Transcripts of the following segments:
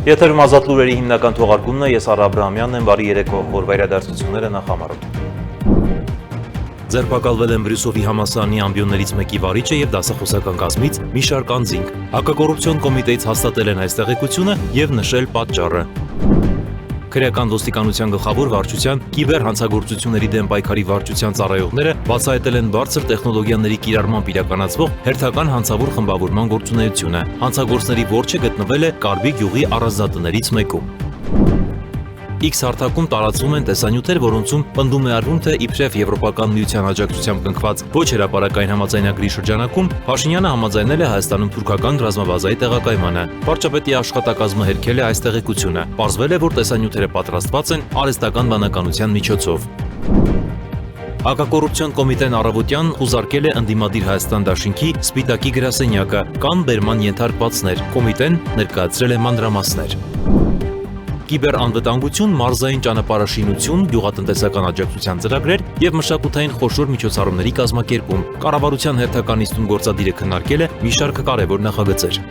Եթերում ազատ լուրերի հիմնական թողարկումն է, ես Արա Աբրահամյանն եմ, բարի երեկո, որ վայրադարձությունները նախամարում։ Ձերբակալվել են Բրյուսովի համալսարանի ամբիոններից մեկի վարիչը եւ դասախոսական կազմից մի շարք անձինք։ Հակակոռուպցիոն կոմիտեից հաստատել են այս տեղեկությունը եւ նշել պատճառը։ Քրեական ոստիկանության գլխավոր վարչության կիբերհանցագործությունների դեմ պայքարի վարչության ծառայողները բացահայտել են բարձր տեխնոլոգիաների կիրառմամբ իրականացվող հերթական հանցավոր խմբավորման գործունեությունը։ Հանցագործների որջը գտնվել է Կարբի գյուղի առանձնատներից մեկում։ X հարթակում տարածվում են տեսանյութեր, որոնցում պնդում է արվում, թե իբրև Եվրոպական միության աջակցությամբ կնքված ոչ հրապարակային համաձայնագրի շրջանակում Փաշինյանը համաձայնել է Հայաստանում թուրքական ռազմաբազայի տեղակայմանը։ Վարչապետի աշխատակազմը հերքել է այս տեղեկությունը։ Պարզվել է, որ տեսանյութերը պատրաստված են արհեստական բանականության միջոցով։ Հակակոռուպցիոն կոմիտեն առավոտյան ուզարկել է ընդդիմադիր Հայաստան դաշինքի Սպիտակի գրասենյակը, կան բերման ենթարկվածներ։ Կոմիտեն ներկայացրել է մանրամասներ։ Կիբերանվտանգություն, մարզային ճանապարհաշինություն, գյուղատնտեսական աջակցության ծրագրեր եւ մշակութային խոշոր միջոցառումների կազմակերպում։ Կառավարության հերթական նիստում գործադիրը քննարկել է մի շարք կարևոր նախագծեր։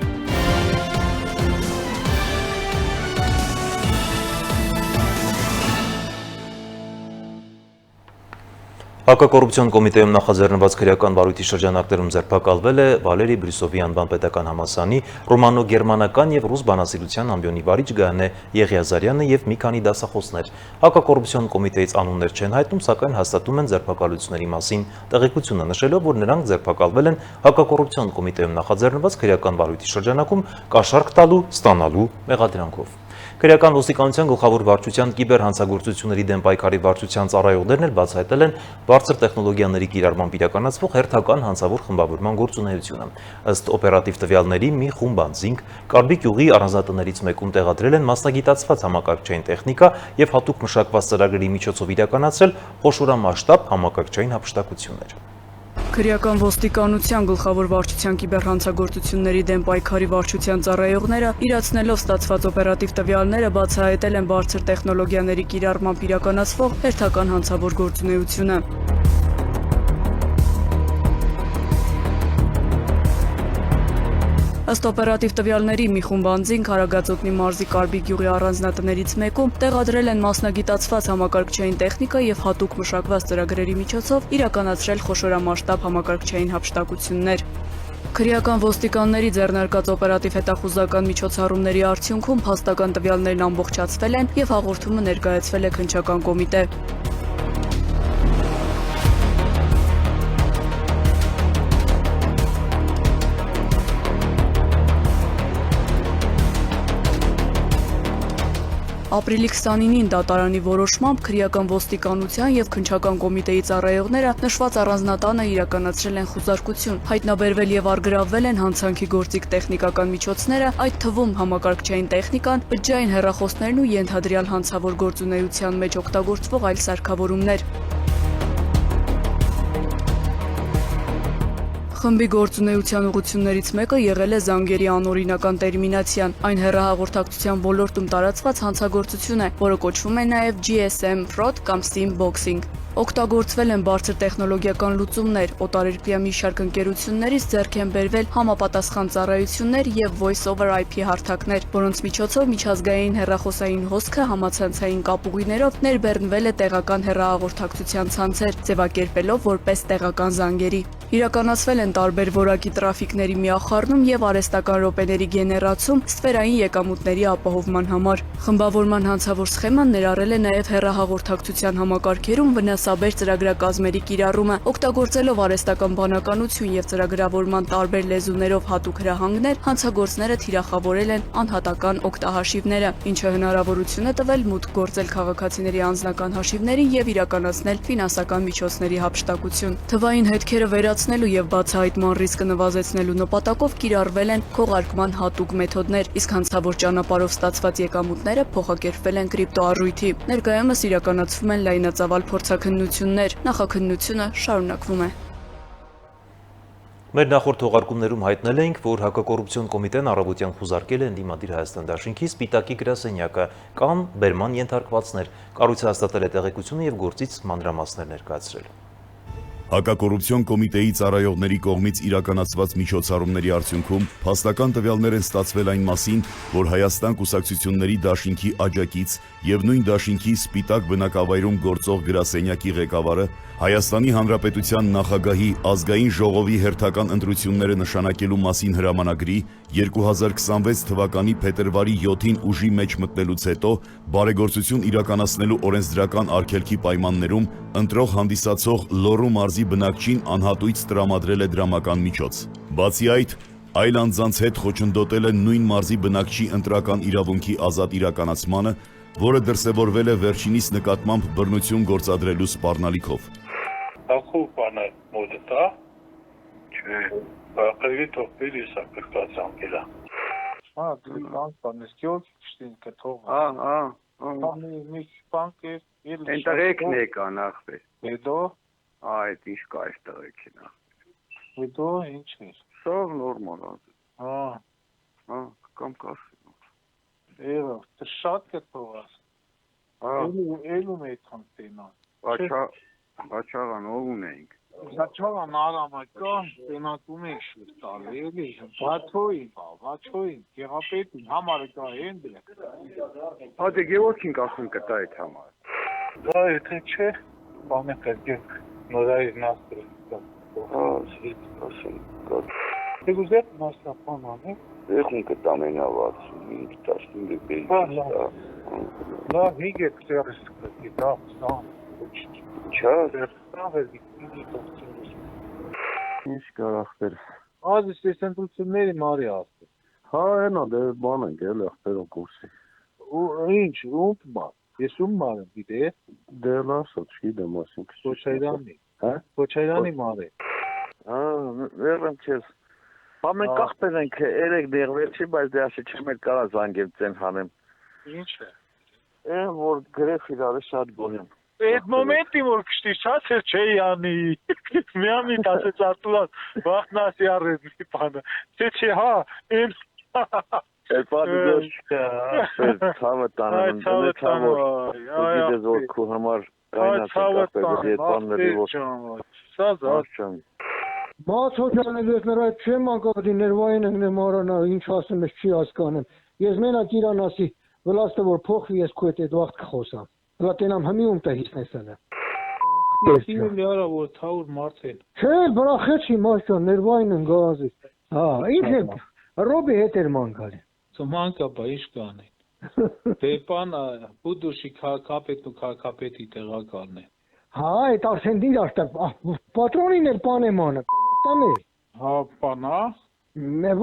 Հակակոռուպցիոն կոմիտեում նախաձեռնված քրեական բարույթի շրջանակներում ձերբակալվել է Վալերի Բրյուսովի անվան պետական համալսարանի ռոմանո-գերմանական եւ ռուս բանասիրության ամբիոնի վարիչ Գայանե Եղիազարյանը եւ մի քանի դասախոսներ։ Հակակոռուպցիոն կոմիտեից անուններ չեն հայտնում, սակայն հաստատում են ձերբակալությունների մասին տեղեկությունը, նշելով, որ նրանք ձերբակալվել են հակակոռուպցիոն կոմիտեում նախաձեռնված քրեական բարույթի շրջանակում կաշառք տալու, ստանալու մեղադրանքով։ Քրեական ոստիկանության գլխավոր վարչության կիբերհանցագործությունների դեմ պայքարի վարչության ծառայողներն էլ բացահայտել են բարձր տեխնոլոգիաների կիրառմամբ իրականացվող հերթական հանցավոր խմբավորման գործունեությունը։ Ըստ օպերատիվ տվյալների մի խումբ անձինք Կարբի գյուղի առանձնատներից մեկում տեղադրել են մասնագիտացված համակարգչային տեխնիկա եւ հատուկ մշակված ծրագրերի միջոցով իրականացրել խոշորամասշտաբ համակարգչային հափշտակություններ։ Քրեական ոստիկանության գլխավոր վարչության կիբերհանցագործությունների դեմ պայքարի վարչության ծառայողները իրացնելով ստացված օպերատիվ տվյալները բացահայտել են բարձր տեխնոլոգիաների կիրառմամբ իրականացվող հերթական հանցավոր գործունեությունը։ Ըստ օպերատիվ տվյալների մի խումբ անձինք Հարագածոտնի մարզի Կարբի գյուղի առանձնատներից մեկում տեղադրել են մասնագիտացված համակարգչային տեխնիկա եւ հատուկ մշակված ծրագրերի միջոցով իրականացրել խոշորամասշտաբ համակարգչային հափշտակություններ։ Քրեական ոստիկանների ձեռնարկած օպերատիվ հետախուզական միջոցառումների արդյունքում փաստական տվյալներն ամբողջացվել են եւ հաղորդումը ներկայացվել է քննչական կոմիտե։ Ապրիլի 29-ին դատարանի որոշմամբ քրեական ոստիկանության եւ քննչական կոմիտեի ծառայողները նշված առանձնատանը իրականացրել են խուզարկություն, հայտնաբերվել եւ առգրավվել են հանցանքի գործիք տեխնիկական միջոցները, այդ թվում համակարգչային տեխնիկան, բջջային հեռախոսներն ու ենթադրյալ հանցավոր գործունեության մեջ օգտագործվող այլ սարքավորումներ։ Խմբի գործունեության ուղղություններից մեկը եղել է զանգերի անօրինական տերմինացիան։ Այն հեռահաղորդակցության ոլորտում տարածված հանցագործություն է, որը կոչվում է նաև GSM fraud կամ SIM boxing։ Օգտագործվել են բարձր տեխնոլոգիական լուծումներ, օտարերկրյա մի շարք ընկերություններից ձեռք են բերվել համապատասխան ծառայություններ եւ voice over IP հարթակներ, որոնց միջոցով միջազգային հեռախոսային հոսքը համացանցային կապուղիներով ներբեռնվել է տեղական հեռահաղորդակցության ցանցեր, ձևակերպելով որպես տեղական զանգերի։ Իրականացվել են տարբեր որակի տրաֆիկների միախառնում եւ արհեստական րոպեների գեներացում սֆերային եկամուտների ապահովման համար։ Խմբավորման հանցավոր սխեման ներառել է նաեւ հեռահաղորդակցության համակարգերում վնասաբեր ծրագրակազմերի կիրառումը, օգտագործելով արհեստական բանականություն եւ ծրագրավորման տարբեր լեզուներով հատուկ հրահանգներ, հանցագործները թիրախավորել են անհատական օգտահաշիվները, ինչը հնարավորություն է տվել մուտք գործել քաղաքացիների անձնական հաշիվներին եւ իրականացնել ֆինանսական միջոցների հափշտակություն։ Թվային հետքերը վերացնելու եւ բացահայտման ռիսկը նվազեցնելու նպատակով կիրառվել են քողարկման հատուկ մեթոդներ, իսկ հանցավոր ճանապարհով ստացված եկամուտները փոխակերպվել են կրիպտոառույթի։ Ներկայումս իրականացվում են լայնածավալ փորձաքննություններ, նախաքննությունը շարունակվում է։ Մեր նախորդ թողարկումներում հայտնել էինք, որ հակակոռուպցիոն կոմիտեն առավոտյան խուզարկել է ընդդիմադիր Հայաստան դաշինքի Սպիտակի գրասենյակը, կան բերման ենթարկվածներ, կառույցը հաստատել է տեղեկությունը եւ գործից մանրամասներ ներկայացրել։ Հակակոռուպցիոն կոմիտեի ծառայողների կողմից իրականացված միջոցառումների արդյունքում փաստական տվյալներ են ստացվել այն մասին, որ Հայաստան կուսակցությունների դաշինքի աջակից եւ նույն դաշինքի Սպիտակ բնակավայրում գործող գրասենյակի ղեկավարը Հայաստանի Հանրապետության նախագահի ազգային ժողովի հերթական ընտրությունները նշանակելու մասին հրամանագրի 2026 թվականի փետրվարի 7-ին ուժի մեջ մտնելուց հետո բարեգործություն իրականացնելու օրենսդրական արգելքի պայմաններում ընտրող հանդիսացող Լոռու մարզի բնակչին անհատույց տրամադրել է դրամական միջոց։ Բացի այդ, այլ անձանց հետ խոչընդոտել է նույն մարզի բնակչի ընտրական իրավունքի ազատ իրականացմանը, որը դրսևորվել է վերջինիս նկատմամբ բռնություն գործադրելու սպառնալիքով։ Ախու բանը մոդտա, չէ, բախերի թողպիր եսա կրկացան գելա։ Դու բանկ բանեսկյոտ, շտին կթող։ Բանի միջ բանկ է, Ընտրեկն եկա նախվեր։ հետո, Այդ ինչ կա այստեղեքի նախվեր։ հետո ինչ էր։ Սով նորմալ Հա, կամ կասի։ Էրո, դե շատ կթողաս։ Էլում է տենան։ Բաչաղան ով ունեինք։ Բաչաղան արամական տենակում է շուտ տալի, էլի, բաչոին, գեղապետին, համարը կա հենդ է։ Հա դե գևորքին ասում կտա այդ համար։ Դա եթե չէ, բանը կրգեք նորայր նաստրը։ ասում կա։ Դե գուզետ նաստրապան անը։ Եղուն կտամենավաց, 15 բերի։ Լավ, հիգետ սերս կրգի, դա, Չար։ Ինչ կարախտեր։ Ազիս ես ընտրությունների մարի աստ։ Հա, ենա, դե բան ենք էլ եղբերոն կուրսի։ Ինչ, ումպ բան, ես ում մար եմ, գիտե։ Դե լասա, չգիտեմ ասինք։ Քոչայրանի։ Հա? Քոչայրանի մարի։ Հա, վերեմ չես։ Բա մենք կախտեր ենք, երեք դեղվեցի, բայց դե ասի չեմ էլ կարա զանգեմ ծեն հանեմ։ Ինչ է։ Որ գրեխ իրարը շատ գոհեմ։ Այդ մոմենտի որ կշտի չասեր չէ յանի, միամիտ ասեց արտուլան, վախնասի առեզ մի բանը, չէ հա, են Այդ բանը դոս չկա, ցավը տանեմ, դե ցավը, ու գիտես որ քու համար կայնացել կապել, այդ բանների որ, սազար։ Մաց հոչանել ես նրա այդ չեմ անկապատի ներվային ենք նեմանա, ինչ ասեմ ես չի հասկանում, ես մենակ իրան ասի, վլաստը որ փոխվի ես քո այդ վաղտ կխոսամ, վլա տենամ հմիում տա հիսնեսել է։ Իմ լիարա որ թաուր մարդ են։ Չէ, բրախեցի մաշան, ներվային են գազի։ Հա, ինչ է, ռոբի հետ էր մանկալի։ Սմանկա բա ինչ կանեն։ Պեպան բուդուշի քաղաքապետն ու քաղաքապետի տեղակալն են։ Հա, այդ արդեն դիր աշտա, պատրոնին էլ պանեմանը, տամեր։ Հա, պանա։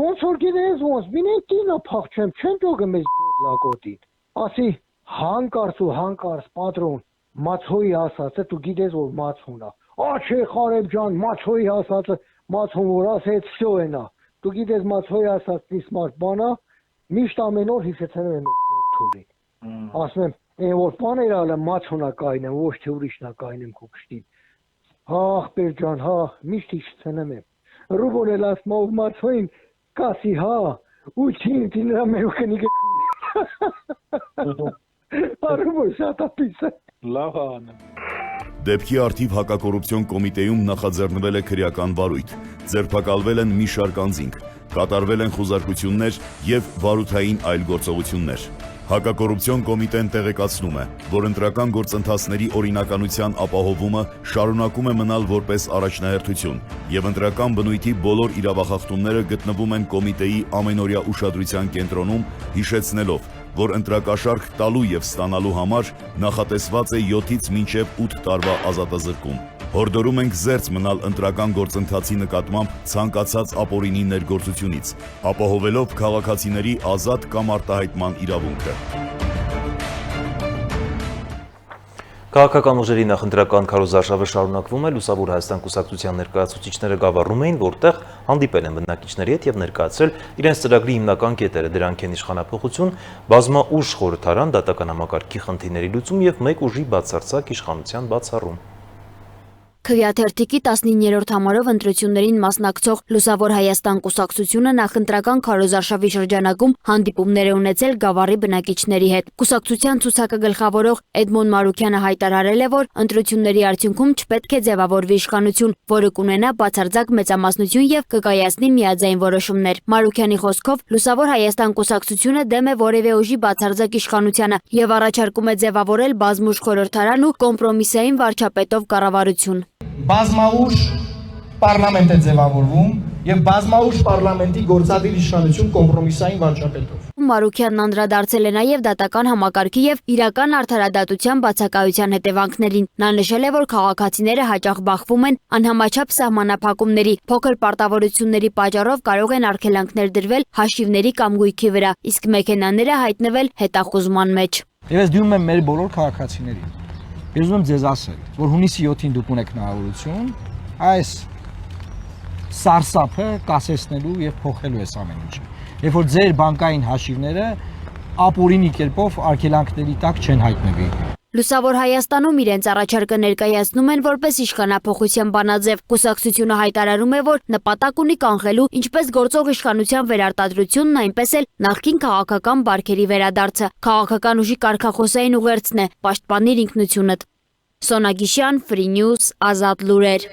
Ոնց որ գիտես ոնց, բինեն տինա փախչեմ, չեմ տողը մեզ լակոտի։ Ասի, հանկարծ պատրոն, մացոյի ասացը, դու գիտես որ մացունա։ Չէ, Խարեբ ջան, մացոյի ասացը, մացուն որ ասեց, всё ենա։ Դու գիտես մացոյի ասած դիսմար բանա, միշտ ամեն օր հիշեցնում եմ թուրին։ Ասում եմ, որ բաներ ալը մացունա կայնեմ, ոչ թե ուրիշնա կայնեմ քո կշտին։ Հա, ախպեր ջան, հա, միշտ հիշեցնում եմ։ Ռուբոն էլ ասում ով մացոյին, կասի հա, ու չին նրա մերուկնի գ։ Արուբոն շատ ապիսը։ Լավ անեմ։ Դեպքի արդիվ հակակոռուպցիոն կոմիտեում նախաձեռնվել է քրեական վարույթ, ձերբակալվել են մի շարք անձինք, կատարվել են խուզարկություններ եւ վարութային այլ գործողություններ։ Հակակոռուպցիոն կոմիտեն տեղեկացնում է, որ ընտրական գործընթացների օրինականության ապահովումը շարունակում է մնալ որպես առաջնահերթություն եւ ընտրական բնույթի բոլոր իրավախախտումները գտնվում են կոմիտեի ամենօրյա ուշադրության կենտրոնում, հիշեցնելով, որ ընտրակաշարք տալու եւ ստանալու համար նախատեսված է 7-ից մինչեւ 8 տարվա ազատազրկում։ Հորդորում ենք զերծ մնալ ընտրական գործընթացի նկատմամբ ցանկացած ապօրինի ներգործությունից, ապահովելով քաղաքացիների ազատ կամ արտահայտման իրավունքը։ Քաղաքական ուժերի նախընտրական քարոզարշավը շարունակվում է, Լուսավոր Հայաստան կուսակցության ներկայացուցիչները գավառում էին, որտեղ հանդիպել են բնակիչների հետ եւ ներկայացրել իրենց ծրագրի հիմնական կետերը, դրանք են իշխանափոխություն, բազմաուժ խորհրդարան, դատական համակարգի խնդիրների լուծում եւ մեկ ուժի բացարձակ իշխանության բացառում։ Քվեաթերթիկի 19-րդ համարով ընտրություններին մասնակցող Լուսավոր Հայաստան կուսակցությունը նախընտրական քարոզարշավի շրջանակում հանդիպումներ է ունեցել Գավառի բնակիչների հետ։ Կուսակցության ցուցակը գլխավորող Էդմոն Մարուքյանը հայտարարել է, որ ընտրությունների արդյունքում չպետք է ձևավորվի իշխանություն, որը կունենա բացարձակ մեծամասնություն եւ կկայացնի միաձայն որոշումներ։ Մարուքյանի խոսքով Լուսավոր Հայաստան կուսակցությունը դեմ է որևէ ուժի բացարձակ իշխանությանը եւ առաջարկում է ձևավորել բազմուժ խորհրդարան ու կոմպրոմիսային վարչապետով կառավարություն։ Բազմաուժ պարլամենտ է ձևավորվում եւ բազմաուժ պարլամենտի գործադիր իշխանություն կոմպրոմիսային վարչապետով։ Մարուքյանն անդրադարձել է նաև դատական համակարգի եւ իրական արդարադատության բացակայության հետևանքներին։ Նա նշել է, որ քաղաքացիները հաճախ բախվում են անհամաչափ սահմանափակումների, փոքր պարտավորությունների պատճառով կարող են արգելանքներ դրվել հաշիվների կամ գույքի վրա, իսկ մեքենաները հայտնվել հետախուզման մեջ։ Եվ ես դիմում եմ մեր բոլոր քաղաքացիներին։ Ես ուզում եմ ձեզ ասել, որ հունիսի 7-ին դուք ունեք հնարավորություն այս սարսափը կասեցնելու եւ փոխելու այս ամեն ինչը։ Երբ որ ձեր բանկային հաշիվները ապօրինի կերպով արգելանքների տակ չեն հայտնվի։ Լուսավոր Հայաստանում իրենց առաջարկը ներկայացնում են որպես իշխանափոխության բանաձև։ Կուսակցությունը հայտարարում է, որ նպատակ ունի կանխելու ինչպես գործող իշխանության վերարտադրությունն, այնպես էլ նախկին քաղաքական բարքերի վերադարձը։ Քաղաքական ուժի կարգախոսային ուղերձն է՝ պաշտպանիր ինքնությունդ։ Սոնա Գիշյան, Free News, Ազատ լուրեր։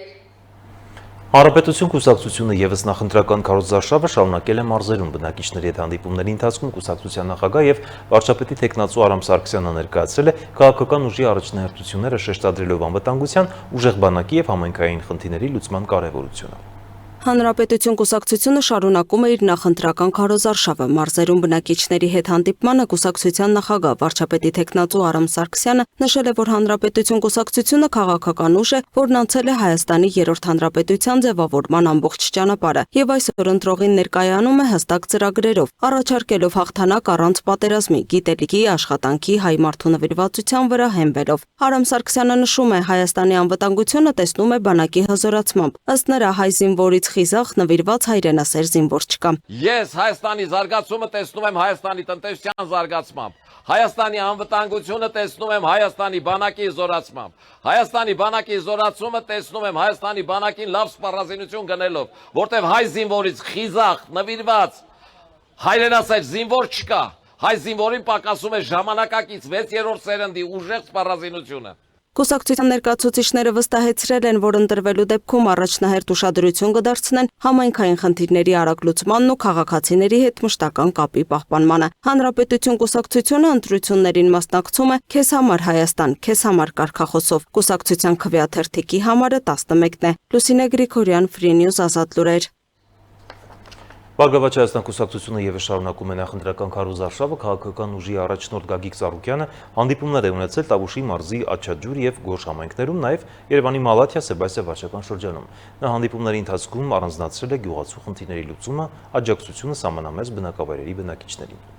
Հանրապետություն կուսակցությունը եւս նախընտրական քարոզարշավը շարունակել է մարզերում բնակիչների հետ հանդիպումների ընթացքում կուսակցության նախագահ եւ վարչապետի տեխնացու Արամ Սարգսյանը ներկայացրել է քաղաքական ուժի առաջնահերթությունները շեշտադրելով անվտանգության, ուժեղ բանակի եւ համայնքային խնդիրների լուծման կարեւորությունը։ Հանրապետություն կուսակցությունը շարունակում է իր նախընտրական քարոզարշավը։ Մարզերում բնակիչների հետ հանդիպմանը կուսակցության նախագահ վարչապետի տեխնացու Արամ Սարգսյանը նշել է, որ Հանրապետություն կուսակցությունը քաղաքական ուժ է, որն անցել է Հայաստանի երրորդ հանրապետության ձևավորման ամբողջ ճանապարհը եւ այսօր ընտրողին ներկայանում է հստակ ծրագրերով, առաջարկելով հաղթանակ առանց պատերազմի, գիտելիքի, աշխատանքի, հայ մարդու նվիրվածության վրա հենվելով։ Արամ Սարգսյանը նշում է, Հայաստանի անվտանգությունը տեսնում է բանակի հզորացմամբ։ Ըստ նրա, հայ զինվորից խիզախ նվիրված հայրենասեր զինվոր չկա։ Ես Հայաստանի զարգացումը տեսնում եմ Հայաստանի տնտեսության զարգացմամբ, Հայաստանի անվտանգությունը տեսնում եմ Հայաստանի բանակի զորացմամբ, Հայաստանի բանակի զորացումը տեսնում եմ Հայաստանի բանակին լավ սպառազինություն գնելով, որտեղ հայ զինվորից խիզախ նվիրված հայրենասեր զինվոր չկա, հայ զինվորին պակասում է ժամանակակից 6-րդ սերնդի ուժեղ սպառազինությունը։ Կուսակցության ներկայացուցիչները վստահեցրել են, որ ընտրվելու դեպքում առաջնահերթ ուշադրություն կդարձնեն համայնքային խնդիրների արագ լուծմանն ու քաղաքացիների հետ մշտական կապի պահպանմանը։ Հանրապետություն կուսակցությունը ընտրություններին մասնակցում է «Քեզ համար Հայաստան, քեզ համար» կարգախոսով։ Կուսակցության քվեաթերթիկի համարը 11-ն է։ Լուսինե Գրիգորյան, Free News, Ազատ լուրեր։ Բարգավաճ Հայաստան կուսակցությունը եւս շարունակում է նախընտրական քարոզարշավը, քաղաքական ուժի առաջնորդ Գագիկ Ծառուկյանը հանդիպումներ է ունեցել Տավուշի մարզի Աչաջուր եւ Գոշ համայնքներում, նաեւ Երևանի Մալաթիա Սեբաստիա վարչական շրջանում։ Նա հանդիպումների ընթացքում առանձնացրել է գյուղացու խնդիրների լուծումը, աջակցությունը սահմանամերձ բնակավայրերի բնակիչներին։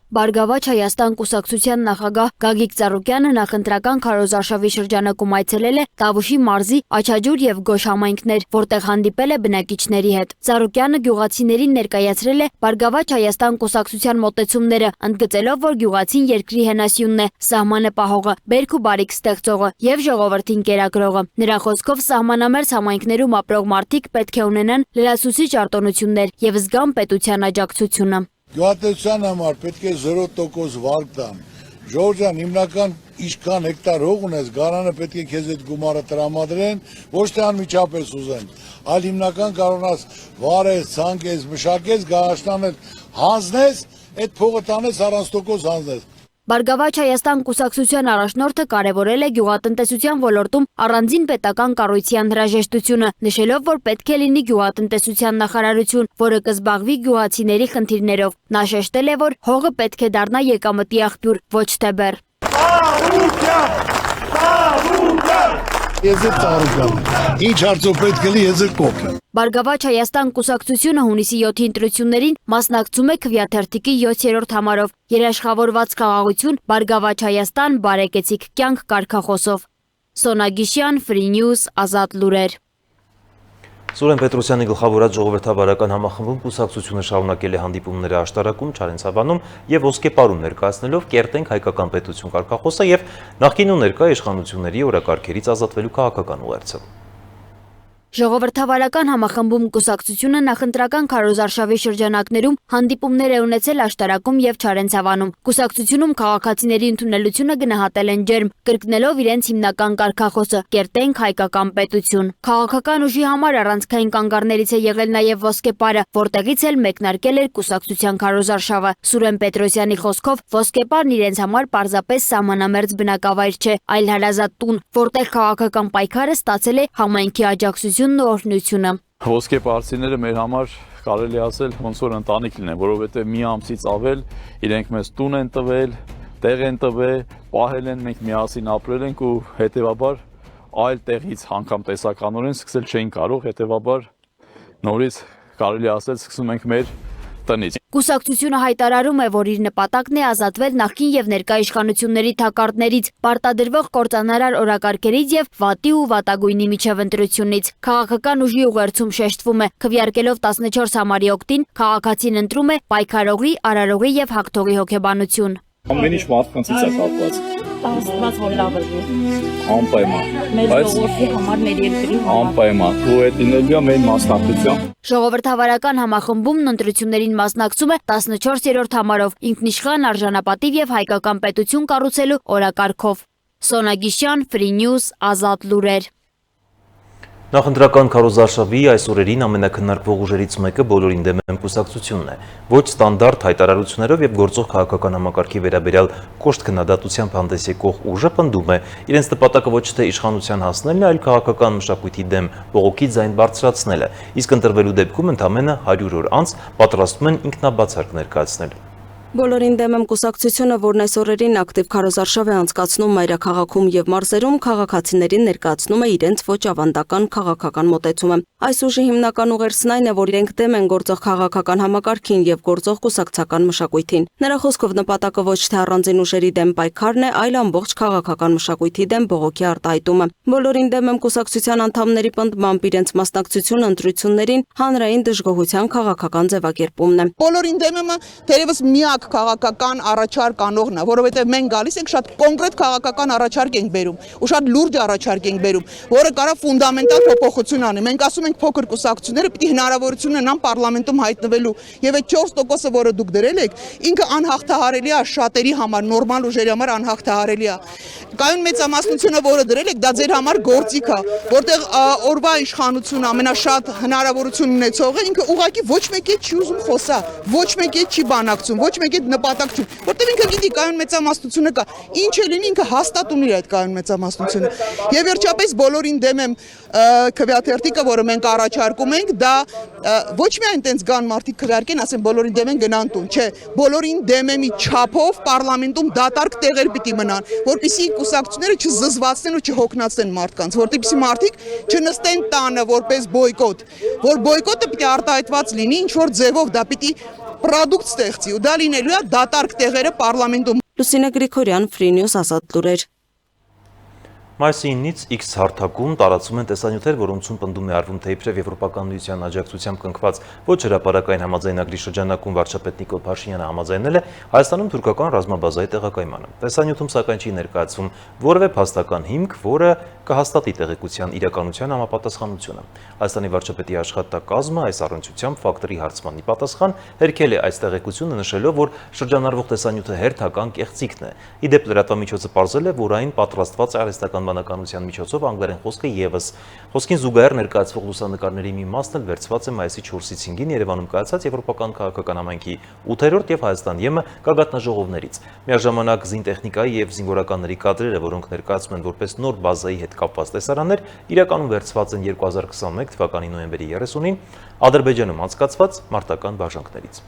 Բարգավաճ Հայաստան կուսակցության նախագահ Գագիկ Ծառուկյանը նախընտրական քարոզարշավի շրջանակում այցելել է Տավուշի մարզի Աչաջուր եւ Գոշ համայնքներ, որտեղ հանդիպել է բնակիչների հետ։ Ծառուկյանը գյուղացիներին ներկայացրել է Բարգավաճ Հայաստան կուսակցության մոտեցումները, ընդգծելով, որ գյուղացին երկրի հենասյունն է, սահմանը պահողը, բերք ու բարիք ստեղծողը եւ ժողովրդին կերակրողը։ Նրա խոսքով սահմանամերձ համայնքներում ապրող մարդիկ պետք է ունենան լրացուցիչ արտոնություններ եւ զգան պետության աջակցությունը։ Գյուղատնտեսության համար պետք է 0% վարկ տան։ Ժողովուրդ ջան, հիմնական ինչքան հեկտար հող ունես, գարանը պետք է քեզ այդ գումարը տրամադրեն, ոչ թե անմիջապես ուզեն, այլ հիմնական կարողանաս վարես, ցանկես, մշակես, գարաշտանել, հանձնես, այդ փողը տանես առանց տոկոս հանձնես։ Բարգավաճ Հայաստան կուսակցության առաջնորդը կարևորել է գյուղատնտեսության ոլորտում առանձին պետական կառույցի անհրաժեշտությունը, նշելով, որ պետք է լինի գյուղատնտեսության նախարարություն, որը կզբաղվի գյուղացիների խնդիրներով։ Նա շեշտել է, որ հողը պետք է դառնա եկամտի աղբյուր, ոչ թե բեռ։ Եզը Ծառուկյան։ Ինչ հարցով պետք է լի եզը կոք։ Բարգավաճ Հայաստան կուսակցությունը հունիսի 7-ի ընտրություններին մասնակցում է քվեաթերթիկի 7-րդ համարով երաշխավորված խաղաղություն Բարգավաճ Հայաստան բարեկեցիկ կյանք կարգախոսով։ Սոնա Գիշյան, Free News, Ազատ լուրեր։ Սուրեն Պետրոսյանի գլխավորած ժողովրդավարական համախմբում կուսակցությունը շարունակել է հանդիպումները աշտարակում, Չարենցավանում եւ Ոսկեպարում ներկայացնելով կերտենք հայկական պետություն կարգախոսը եւ նախկին ու ներկա իշխանությունների օրակարգերից ազատվելու քաղաքական ուղերձը։ Ժողովրդավարական համախմբում կուսակցությունը նախընտրական քարոզարշավի շրջանակներում հանդիպումներ է ունեցել աշտարակում եւ Չարենցավանում։ Կուսակցությունում քաղաքացիների ընդունելությունը գնահատել են ջերմ, կրկնելով իրենց հիմնական կարգախոսը՝ կերտենք հայկական պետություն։ Քաղաքական ուժի համար առանցքային կանգառներից է եղել նաեւ Ոսկեպարը, որտեղից էլ մեկնարկել էր կուսակցության քարոզարշավը։ Սուրեն Պետրոսյանի խոսքով Ոսկեպարն իրենց համար պարզապես սահմանամերձ բնակավայր չէ, այլ հարազատ տուն, որտեղ քաղաքական պայքարը ստացել է համայնքի աջակցությունն ու օրհնությունը։ Ոսկեպարցիները մեր համար կարելի ասել ոնց որ ընտանիք լինեն, որովհետև մի ամսից ավել իրենք մեզ տուն են տվել, տեղ են տվել, պահել են, մենք միասին ապրել ենք ու հետևաբար այլ տեղից անգամ տեսականորեն սկսել չէին կարող, հետևաբար նորից կարելի ասել սկսում ենք մեր տնից։ Կուսակցությունը հայտարարում է, որ իր նպատակն է ազատվել նախկին եւ ներկա իշխանությունների թակարդներից, պարտադրվող կործանարար օրակարգերից եւ վատի ու վատագույնի միջև ընտրությունից։ Քաղաքական ուժի ուղերձում շեշտվում է, քվեարկելով 14 համարի օգտին, քաղաքացին ընտրում է պայքարողի, արարողի եւ հաղթողի հոգեբանություն։ Ամեն ինչ մարդկանցից է կապված։ Աստված որ լավ է։ Անպայման։ Մեր ժողովրդի համար, մեր երկրի համար։ Անպայման։ Ու այդ լինելու է մեր մասնակցությամբ։ Ժողովրդավարական համախմբումն ընտրություններին մասնակցում է 14-րդ համարով, ինքնիշխան, արժանապատիվ եւ հայկական պետություն կառուցելու օրակարգով։ Սոնա Գիշյան, Free News, Ազատ լուրեր։ Նախընտրական քարոզարշավի այս օրերին ամենակննարկվող ուժերից մեկը բոլորին դեմ եմ կուսակցությունն է։ Ոչ ստանդարտ հայտարարություններով եւ գործող քաղաքական համակարգի վերաբերյալ կոշտ քննադատությամբ հանդես եկող ուժը պնդում է, իրենց նպատակը ոչ թե իշխանության հասնելն է, այլ քաղաքական մշակույթի դեմ բողոքի ձայն բարձրացնելը, իսկ ընտրվելու դեպքում ընդամենը 100 օր անց պատրաստում են ինքնաբացարկ ներկայացնել։ Բոլորին դեմ եմ կուսակցությունը, որն այս օրերին ակտիվ քարոզարշավ է անցկացնում մայրաքաղաքում եւ մարզերում, քաղաքացիներին ներկայացնում է իրենց ոչ ավանդական քաղաքական մոտեցումը։ Այս ուժի հիմնական ուղերձն այն է, որ իրենք դեմ են գործող քաղաքական համակարգին եւ գործող կուսակցական մշակույթին։ Նրա խոսքով նպատակը ոչ թե առանձին ուժերի դեմ պայքարն է, այլ ամբողջ քաղաքական մշակույթի դեմ բողոքի արտահայտումը։ Բոլորին դեմ եմ կուսակցության անդամների պնդմամբ իրենց մասնակցությունը ընտրություններին հանրային դժգոհության քաղաքական ձևակերպումն է։ Բոլորին դեմ եմ թերևս միակ քաղաքական առաջարկ անողն է, որովհետև մենք գալիս ենք շատ կոնկրետ քաղաքական առաջարկ ենք բերում, ու շատ լուրջ առաջարկ ենք բերում, որը կարա ֆունդամենտալ փոփոխություն անի։ Մենք ասում ենք փոքր կուսակցությունները պիտի հնարավորություն ունենան պարլամենտում հայտնվելու, եւ այդ 4%-ը, որը դուք դրել եք, ինքը անհաղթահարելի է շատերի համար, նորմալ ուժերի համար անհաղթահարելի է։ Կայուն մեծամասնությունը, որը դրել եք, դա ձեր համար գործիք է, որտեղ օրվա իշխանությունը ամենաշատ հնարավորություն ունեցողը ինքը ուղղակի ոչ մեկի չի ուզում խոսա, ոչ մեկի չի բանակցում, ոչ մեկի նպատակ չի, որտեղ ինքը գիտի կայուն մեծամասնությունը կա, ինչ է լինի ինքը հաստատ ունի այդ կայուն մեծամասնությունը։ Եվ վերջապես բոլորին դեմ եմ քվեաթերթիկը, որը մենք առաջարկում ենք, դա ոչ միայն տենց գան մարդիկ քվեարկեն, ասեն բոլորին դեմ են գնան տուն, չէ, բոլորին դեմ եմ չափով պարլամենտում դատարկ տեղեր պիտի մնան, որպեսզի կուսակցությունները չզզվացնեն ու չհոգնածեն մարդկանց, որտեղի մարդիկ չնստեն տանը որպես բոյկոտ, որ բոյկոտը պիտի արտահայտված լինի ինչ որ ձևով, դա պիտի պրոդուկտ ստեղծի ու դա լինելու է դատարկ տեղերը պարլամենտում։ Լուսինե Գրիգորյան, Free News, Ազատ լուրեր։ Մայիսի 9-ից X հարթակում տարածում են տեսանյութեր, որոնցում պնդում է արվում, թե իբրև Եվրոպական միության աջակցությամբ կնքված ոչ հրապարակային համաձայնագրի շրջանակում վարչապետ Նիկոլ Փաշինյանը համաձայնել է Հայաստանում թուրքական ռազմաբազայի տեղակայմանը։ Տեսանյութում սակայն չի ներկայացվում որևէ փաստական հիմք, որը կհաստատի տեղեկության իրականության համապատասխանությունը։ Հայաստանի վարչապետի աշխատակազմը այս առնչությամբ ֆակտորի հարցմանի պատասխան հերքել է այս տեղեկությունը, նշելով, որ շրջանառվող տեսանյութը հերթական կեղծիքն է։ Իդեպ լրատվամիջոցը պարզել է, որ այն պատրաստված է արհեստական բանականության միջոցով, անգլերեն խոսքը եւս։ Խոսքին զուգահեռ ներկայացվող լուսանկարների մի մասն էլ վերցված է մայիսի 4-ից 5-ին Երևանում կայացած Եվրոպական քաղաքական համայնքի 8-րդ եւ Հայաստան ԵՄ գագաթնաժողովներից։ Միաժամանակ զինտեխնիկայի եւ զինվորականների կադրերը, որոնք ներկայացում են որպես նոր բազայի հետ կապված տեսարաններ, իրականում վերցված են 2021 թվականի նոյեմբերի 30-ին Ադրբեջանում անցկացված մարտական բաժանքներից։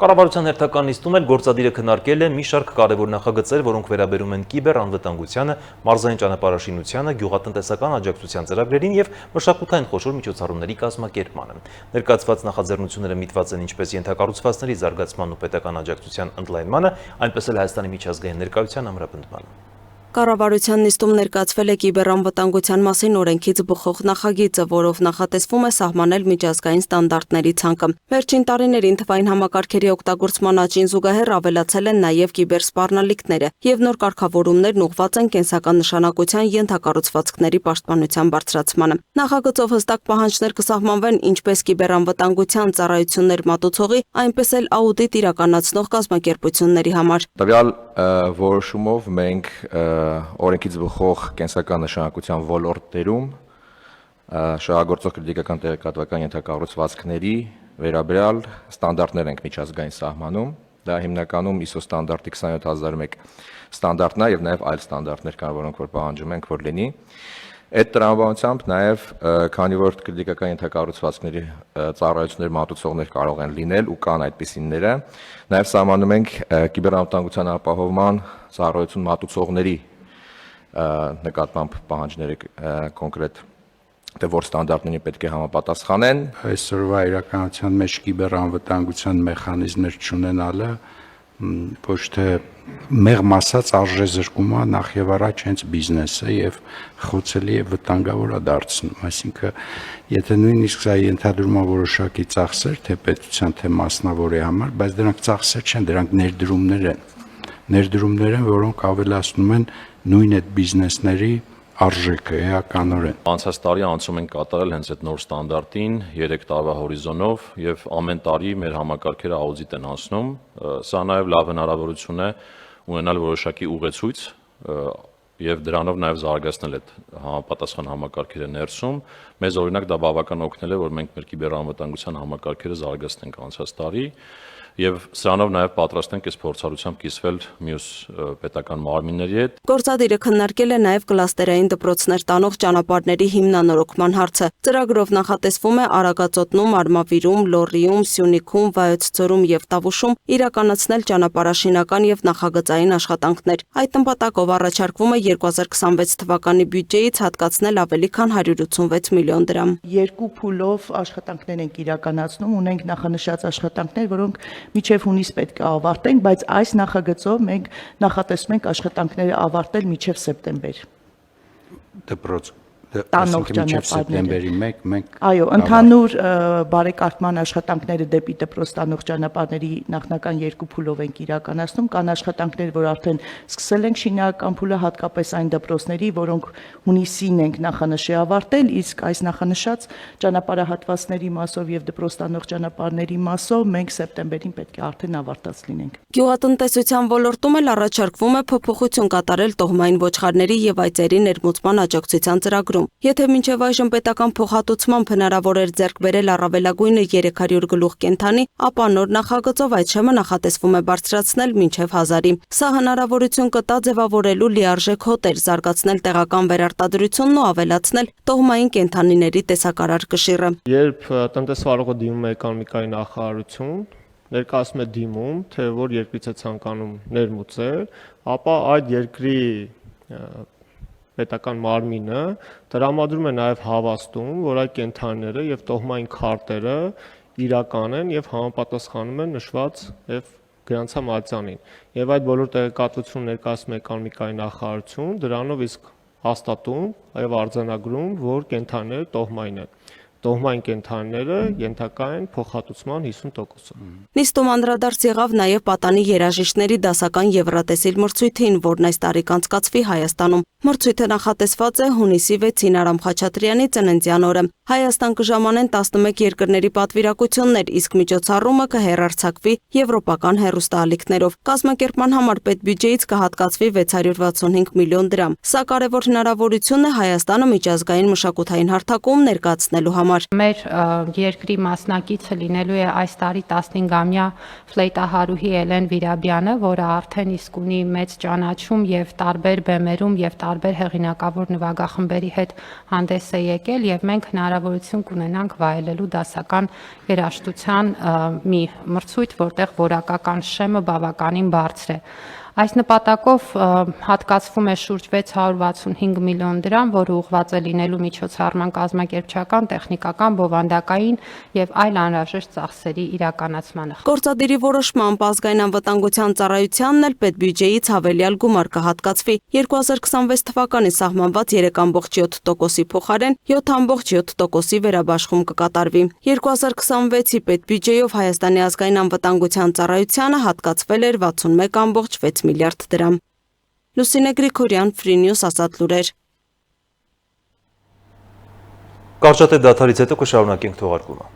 Կառավարության հերթական նիստում էլ գործադիրը քննարկել է մի շարք կարևոր նախագծեր, որոնք վերաբերում են կիբեր անվտանգությանը, մարզային ճանապարհաշինությանը, գյուղատնտեսական աջակցության ծրագրերին եւ մշակութային խոշոր միջոցառումների կազմակերպմանը։ Ներկայացված նախաձեռնությունները միտված են ինչպես ենթակառուցվածքների զարգացման ու պետական աջակցության ընդլայնմանը, այնպես էլ Հայաստանի միջազգային ներկայության ամրապնդմանը։ Կառավարության նիստում ներկայացվել է կիբերանվտանգության մասին օրենքից բխող նախագիծը, որով նախատեսվում է սահմանել միջազգային ստանդարտների ցանկը։ Վերջին տարիներին թվային համակարգերի օգտագործման աճին զուգահեռ ավելացել են նաև կիբերսպառնալիքները, եւ նոր կարգավորումներն ուղղված են կենսական նշանակության ենթակառուցվածքների պաշտպանության բարձրացմանը։ Նախագծով հստակ պահանջներ կսահմանվեն ինչպես կիբերանվտանգության ծառայություններ մատուցողի, այնպես էլ աուդիտ իրականացնող կազմակերպությունների համար։ Տվյալ որոշումով մենք օրենքից բխող կենսական նշանակության ոլորտներում շահագործող քրիտիկական տեղեկատվական ենթակառուցվածքների վերաբերյալ ստանդարտներ ենք միջազգային սահմանում։ Դա հիմնականում ISO ստանդարտի 27001 ստանդարտն է եւ նաեւ այլ ստանդարտներ կան, որոնք որ պահանջում ենք որ լինի։ Այդ տրամաբանությամբ նաեւ քանի որ քրիտիկական ենթակառուցվածքների ծառայություններ մատուցողներ կարող են լինել ու կան այդպիսիները, նաեւ սահմանում ենք կիբերանվտանգության ապահովման ծառայություն մատուցողների նկատմամբ պահանջները կոնկրետ թե որ ստանդարտներին պետք է համապատասխանեն։ Այսօրվա իրականության մեջ կիբերանվտանգության մեխանիզմներ չունենալը ոչ թե մեղմ ասած արժեզրկումը նախ եւ առաջ հենց բիզնեսը եւ խոցելի եւ վտանգավոր է դարձնում, այսինքն եթե նույնիսկ սա ենթադրում է որոշակի ծախսեր թե պետության թե մասնավորի համար, բայց դրանք ծախսեր չեն, դրանք ներդրումներ են, որոնք ավելացնում են նույն այդ բիզնեսների արժեքը էականորեն։ Անցած տարի անցում ենք կատարել հենց այդ նոր ստանդարտին 3 տարվա հորիզոնով եւ ամեն տարի մեր համակարգերը աուդիտ են անցնում։ Սա նաեւ լավ հնարավորություն է ունենալ որոշակի ուղեցույց եւ դրանով նաեւ զարգացնել այդ համապատասխան համակարգերը ներսում։ Մեզ օրինակ դա բավական օգնել է, որ մենք մեր կիբերանվտանգության համակարգերը զարգացնենք անցած տարի եւ սրանով նաեւ պատրաստ ենք այս փորձառությամբ կիսվել մյուս պետական մարմինների հետ։ Գործադիրը քննարկել է նաեւ կլաստերային դպրոցներ տանող ճանապարհների հիմնանորոգման հարցը։ Ծրագրով նախատեսվում է Արագածոտնում, Արմավիրում, Լոռիում, Սյունիքում, Վայոց ձորում եւ Տավուշում իրականացնել ճանապարհաշինական եւ նախագծային աշխատանքներ։ Այդ նպատակով առաջարկվում է 2026 թվականի բյուջեից հատկացնել ավելի քան 186 միլիոն դրամ։ Երկու փուլով աշխատանքներ ենք իրականացնում, ունենք նախանշած աշխատանքներ, որոնք միջև հունիս պետք է ավարտենք, բայց այս նախագծով մենք նախատեսում ենք աշխատանքները ավարտել միջև սեպտեմբեր։ Դպրոց տանող ճանապարհների մենք այո, ընդհանուր բարեկարգման աշխատանքները դեպի դպրոց տանող ճանապարհների նախնական երկու փուլով ենք իրականացնում, կան աշխատանքներ, որ արդեն սկսել ենք շինարարական փուլը, հատկապես այն դպրոցների, որոնք հունիսին ենք նախանշի ավարտել, իսկ այս նախանշած ճանապարհահատվածների մասով եւ դպրոց տանող ճանապարհների մասով մենք սեպտեմբերին պետք է արդեն ավարտած լինենք։ Գյուղատնտեսության ոլորտում էլ առաջարկվում է փոփոխություն կատարել տոհմային ոչխարների եւ այծերի ներմուծման աջակցության ծրագրում։ Եթե մինչև այժմ պետական փոխհատուցմամբ հնարավոր էր ձեռք բերել առավելագույնը 300 գլուխ կենդանի, ապա նոր նախագծով այդ շեմը նախատեսվում է բարձրացնել մինչև 1000-ի։ Սա հնարավորություն կտա ձևավորելու լիարժեք հոտեր, զարգացնել տեղական վերարտադրությունն ու ավելացնել տոհմային կենդանիների տեսակարար կշիռը։ Երբ տնտեսվարողը դիմում է էկոնոմիկայի նախարարություն, ներկայացնում է դիմում, թե որ երկրից է ցանկանում ներմուծել, ապա այդ երկրի պետական մարմինը տրամադրում է նաև հավաստում, որ այդ կենդանիները եւ տոհմային քարտերը իրական են եւ համապատասխանում են նշված եւ գրանցամատյանին։ Եվ այդ բոլոր տեղեկատվությունը ներկայացնում է էկոնոմիկայի նախարարություն, դրանով իսկ հաստատում եւ արձանագրում, որ կենդանիները տոհմային են։ Տոհմային կենդանիները ենթակա են փոխհատուցման 50%-ը։ Նիստում անդրադարձ եղավ նաև պատանի երաժիշտների դասական Եվրատեսիլ մրցույթին, որն այս տարի կանցկացվի Հայաստանում։ Մրցույթը նախատեսված է հունիսի 6-ին Արամ Խաչատրյանի ծննդյան օրը։ Հայաստան կժամանեն 11 երկրների պատվիրակություններ, իսկ միջոցառումը կհեռարձակվի եվրոպական հեռուստաալիքներով։ Կազմակերպման համար պետբյուջեից կհատկացվի 665 միլիոն դրամ։ Սա կարևոր հնարավորություն է Հայաստանը միջազգային մշակութային հարթակում ներկայացնելու համար։ Մեր երկրի մասնակիցը լինելու է այս տարի 15-ամյա ֆլեյտահարուհի Էլեն Վիրաբյանը, որը արդեն իսկ ունի մեծ ճանաչում եւ տարբեր բեմերում եւ տարբեր հեղինակավոր նվագախմբերի հետ հանդես է եկել եւ մենք հնարավորություն կունենանք վայելելու դասական երաժշտության մի մրցույթ, որտեղ որակական շեմը բավականին բարձր է։ Այս նպատակով հատկացվում է շուրջ 665 միլիոն դրամ, որը ուղղված է լինելու միջոցառման կազմակերպչական, տեխնիկական, բովանդակային եւ այլ անհրաժեշտ ծախսերի իրականացմանը։ Գործադիրի որոշմամբ ազգային անվտանգության ծառայությանն էլ պետբյուջեից հավելյալ գումար կհատկացվի 2026 թվականին սահմանված 3.7%-ի փոխարեն 7.7%-ի վերաբաշխում կկատարվի։ 2026-ի պետբյուջեով Հայաստանի ազգային անվտանգության ծառայությանը հատկացվել էր 61.6 միլիարդ դրամ։ Լուսինե Գրիգորյան, Free News, Ազատ լուրեր։ Կարճատև դադարից հետո կշարունակենք թողարկումը։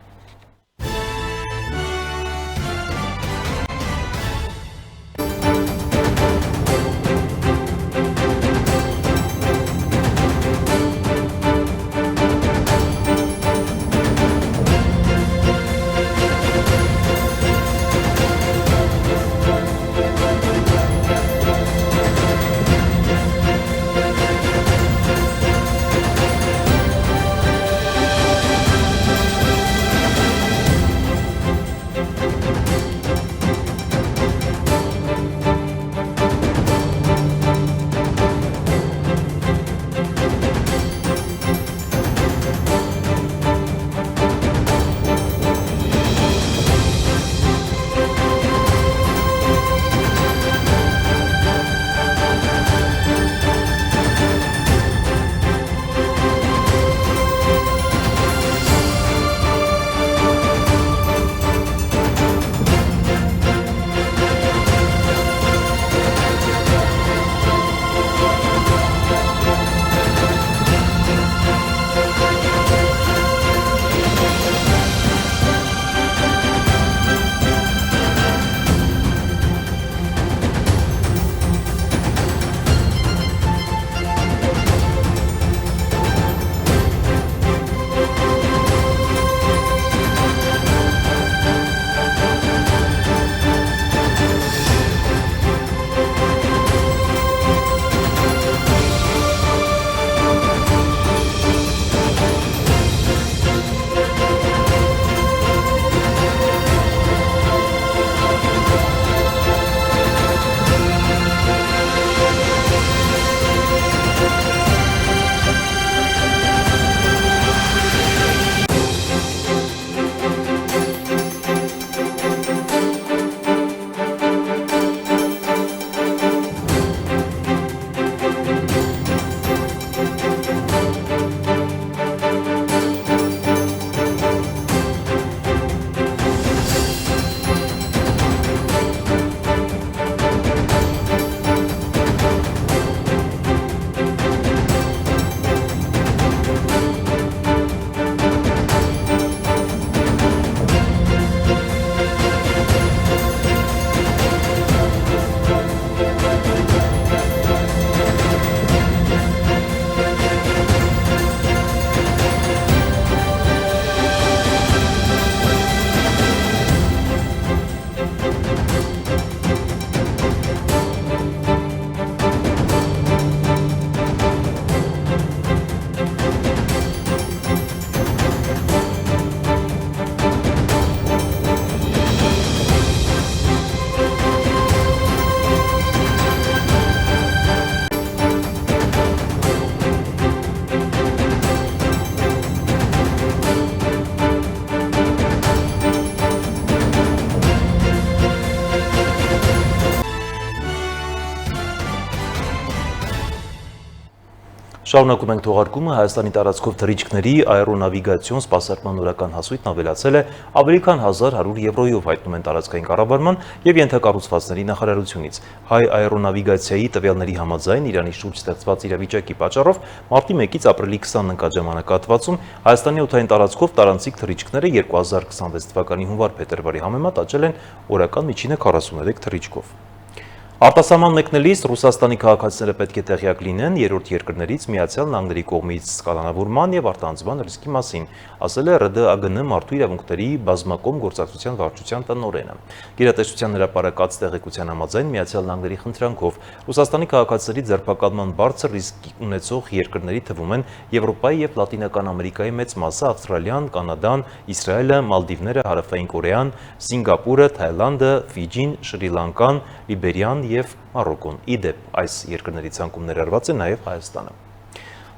Շարունակում ենք թողարկումը Հայաստանի տարածքով թռիչքների աերոնավիգացիոն սպասարկման օրական հասույթն ավելացել է ավելի քան 1100 եվրոյով, հայտնում են տարածքային կառավարման եւ ենթակառուցվածքների նախարարությունից։ Հայ աերոնավիգացիայի տվյալների համաձայն Իրանի շուրջ ստեղծված իրավիճակի պատճառով մարտի 1-ից ապրիլի 20-ն ընկած ժամանակահատվածում Հայաստանի օդային տարածքով տարանցիկ թռիչքները 2026 թվականի հունվար-փետրվարի համեմատ աճել են օրական միջինը 43 թռիչքով։ Արտասահման մեկնելիս Ռուսաստանի քաղաքացիները պետք է տեղյակ լինեն երրորդ երկրներից Միացյալ Նահանգների կողմից կալանավորման եւ արտահանձնման ռիսկի մասին, ասել է ՌԴԱԳՆ մարդու իրավունքների բազմակողմ գործակցության վարչության տնօրենը։ Գերատեսչության հրապարակած տեղեկության համաձայն Միացյալ Նահանգների խնդրանքով Ռուսաստանի քաղաքացիների ձերբակալման բարձր ռիսկ ունեցող երկրների թվում են Եվրոպայի եւ Լատինական Ամերիկայի մեծ մասը, Ավստրալիան, Կանադան, Իսրայելը, Մալդիվները, Հարավային Կորեան, Սինգապուրը, Թայլանդը, Ֆիջին, Շրի Լանկան, Լիբերիան, և Մարոկոն։ Իդեպ, այս երկրների ցանկումներ արված է նաև Հայաստանը։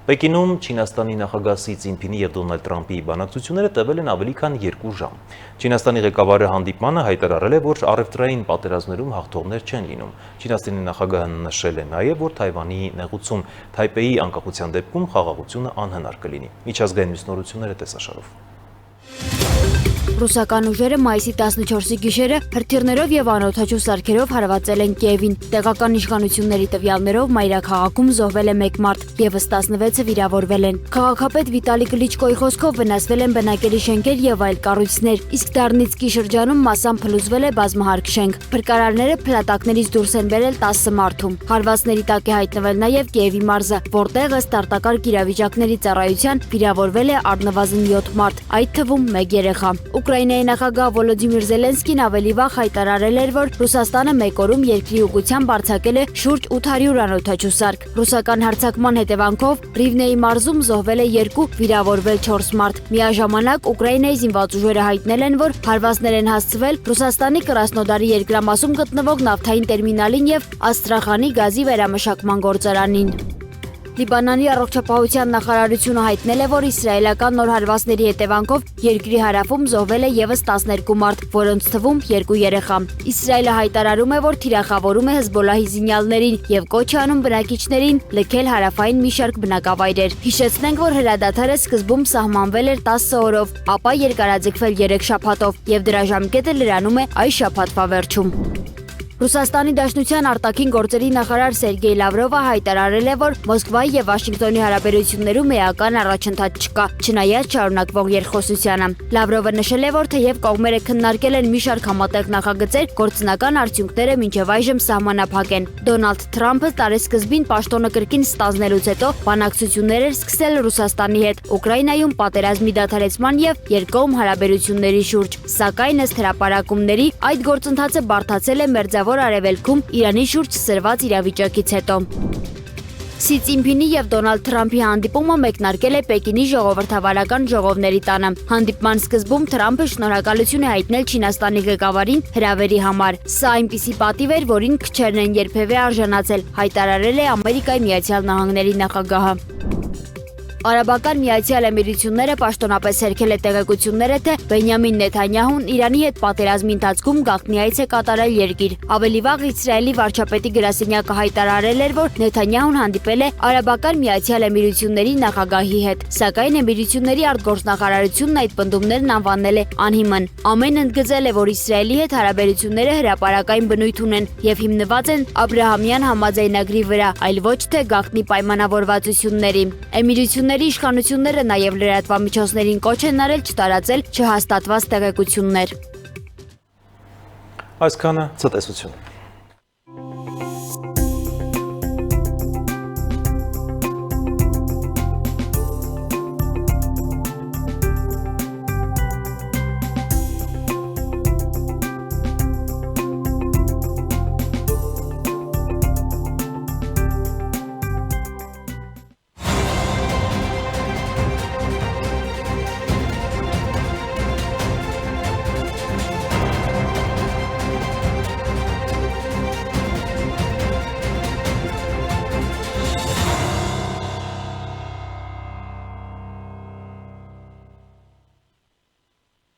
Պեկինում Չինաստանի նախագահ Սի Ցինփինի և Դոնալդ Թրամփի բանակցությունները տևել են ավելի քան 2 ժամ։ Չինաստանի ղեկավարը հանդիպմանը հայտարարել է, որ առևտրային պատերազմներում հաղթողներ չեն լինում։ Չինաստանի նախագահը նշել է նաև, որ Թայվանի նեղուցում Թայպեյի անկախության դեպքում խաղաղությունը անհնար կլինի։ Միջազգային նորությունները տեսաշարով։ Ռուսական ուժերը մայիսի 14-ի գիշերը հրթիռներով և անօդաչու սարքերով հարվածել են Կիևին։ Տեղական իշխանությունների տվյալներով մայրաքաղաքում զոհվել է 1 մարդ, ևս 16-ը վիրավորվել են։ Քաղաքապետ Վիտալի Կլիչկոյի խոսքով վնասվել են բնակելի շենքեր և այլ կառույցներ, իսկ Դարնիցկի շրջանում մասամբ փլուզվել է բազմահարկ շենք։ Փրկարարները փլատակներից դուրս են բերել 10 մարդում։ Հարվածների տակ է հայտնվել նաև Կիևի մարզը, որտեղ ըստ արտակարգ իրավիճակների ծառայության վիրավորվել է առնվազն 7 մարդ, այդ թվում 1 երեխա։ Ուկրաինայի նախագահ Վոլոդիմիր Զելենսկին ավելի վաղ հայտարարել էր, որ Ռուսաստանը 1 օրում երկրի ուղղությամբ արձակել է շուրջ 800 անօդաչու սարք։ Ռուսական հարձակման հետևանքով Ռիվնեի մարզում զոհվել է 2, վիրավորվել 4 մարդ։ Միաժամանակ Ուկրաինայի զինված ուժերը հայտնել են, որ հարվածներ են հասցվել Ռուսաստանի Կրասնոդարի երկրամասում գտնվող նավթային տերմինալին և Աստրախանի գազի վերամշակման գործարանին։ Լիբանանի առողջապահության նախարարությունը հայտնել է, որ իսրայելական նոր հարվածների հետևանքով երկրի հարավում զոհվել է ևս 12 մարդ, որոնց թվում 2 երեխա։ Իսրայելը հայտարարում է, որ թիրախավորում է Հեզբոլահի զինյալներին և կոչ է անում բնակիչներին լքել հարավային մի շարք բնակավայրեր։ Հիշեցնենք, որ հրադադարը սկզբում սահմանվել էր 10 օրով, ապա երկարաձգվել 3 շաբաթով, և դրա ժամկետը լրանում է այս շաբաթվա վերջում։ Ռուսաստանի Դաշնության արտաքին գործերի նախարար Սերգեյ Լավրովը հայտարարել է, որ Մոսկվայի և Վաշինգտոնի հարաբերություններում էական առաջընթաց չկա, չնայած շարունակվող երկխոսությանը։ Լավրովը նշել է, որ թեև կողմերը քննարկել են մի շարք համատեղ նախագծեր, գործնական արդյունքները մինչև այժմ սահմանափակ են։ Դոնալդ Թրամփը տարեսկզբին պաշտոնը կրկին ստանձնելուց հետո բանակցություններ էր սկսել Ռուսաստանի հետ Ուկրաինայում պատերազմի դադարեցման և երկկողմ հարաբերությունների շուրջ, սակայն ըստ հրապարակումների այդ գործընթացը բարդացել է մերձավոր Արևելքում Իրանի շուրջ սրված իրավիճակից հետո։ Սի Ցինփինի և Դոնալդ Թրամփի հանդիպումը մեկնարկել է Պեկինի ժողովրդավարական ժողովների տանը։ Հանդիպման սկզբում Թրամփը շնորհակալություն է հայտնել Չինաստանի ղեկավարին հրավերի համար։ Սա այնպիսի պատիվ էր, որին քչերն են երբևէ արժանացել, հայտարարել է Ամերիկայի Միացյալ Նահանգների նախագահը։ Արաբական Միացյալ Էմիրությունները պաշտոնապես հերքել է տեղեկությունները, թե Բենյամին Նեթանյահուն Իրանի հետ պատերազմի ընթացքում գաղտնի այց է կատարել երկիր։ Ավելի վաղ Իսրայելի վարչապետի գրասենյակը հայտարարել էր, որ Նեթանյահուն հանդիպել է Արաբական Միացյալ Էմիրությունների նախագահի հետ, սակայն Էմիրությունների արտգործնախարարությունն այդ պնդումներն անվանել է անհիմն։ Ամեն ընդգծել է, որ Իսրայելի հետ հարաբերությունները հրապարակային բնույթ ունեն և հիմնված են Աբրահամյան համաձայնագրի վրա, այլ ոչ թե գաղտնի պայմանավորվածությունների։ Էմիրությունների իշխանությունները նաև լրատվամիջոցներին կոչ են արել չտարածել չհաստատված տեղեկություններ։ Այսքանը ցտեսություն։